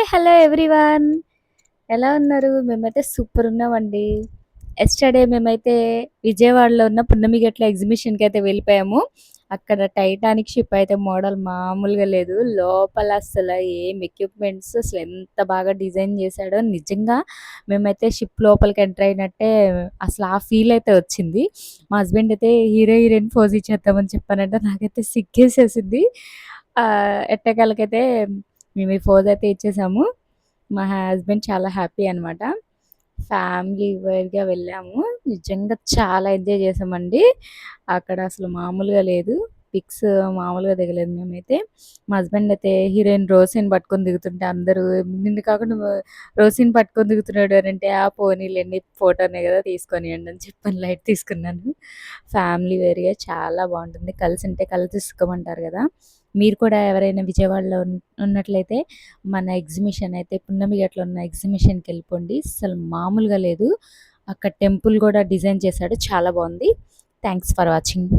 Hello everyone. ఎలా ఉన్నారు? మేమైతే సూపర్ ఉన్నామండి. యెస్టర్‌డే మేమైతే విజయవాడలో ఉన్న పున్నమిగట్ల ఎగ్జిబిషన్‌కైతే వెళ్ళిపోయాము. అక్కడ టైటానిక్ షిప్ అయితే మోడల్ మామూలుగా లేదు. లోపల అసల ఏం ఎక్విప్‌మెంట్స్ అసలెంత బాగా డిజైన్ చేశాడో నిజంగా మేమైతే షిప్ లోపలికి ఎంటర్ అయినట్టే అసలు ఆ ఫీల్ అయితే వచ్చింది. మా హస్బెండ్ అయితే హీరో, హీరోయిన్ పోజ్ ఇచ్చేద్దామని చెప్పానంటే నాకైతే సిగ్గేసేసింది. ఎట్టకేలకైతే మేము ఈ పోజ్ అయితే ఇచ్చేసాము. మా హస్బెండ్ చాలా హ్యాపీ అనమాట. ఫ్యామిలీ వైర్‌గా వెళ్ళాము. నిజంగా చాలా ఎంజాయ్ చేశామండి. అక్కడ అసలు మామూలుగా లేదు. పిక్స్ మామూలుగా దిగలేదు మేమైతే. మా హస్బెండ్ అయితే హీరోయిన్ రోసిని పట్టుకొని దిగుతుంటే అందరూ నిన్ను కాకుండా రోసిని పట్టుకొని దిగుతున్నాడు అనంటే, "ఆ! పోనీలెండి ఫోటోనే కదా తీసుకొనియండి" అని చెప్పని లైట్ తీసుకున్నాను. ఫ్యామిలీ వేర్‌గా చాలా బావుంటుంది. కలిసుంటే కళ్ళు తిసుకోమంటారు కదా! మీరు కూడా ఎవరైనా విజయవాడలో ఉన్నట్లయితే మన ఎగ్జిబిషన్ అయితే పున్నమి గట్ల ఉన్న ఎగ్జిబిషన్‌కెళ్ళిపోండి. అసలు మామూలుగా లేదు. అక్కడ టెంపుల్ గూడా డిజైన్ చేశాడు. చాలా బావుంది. Thanks for watching.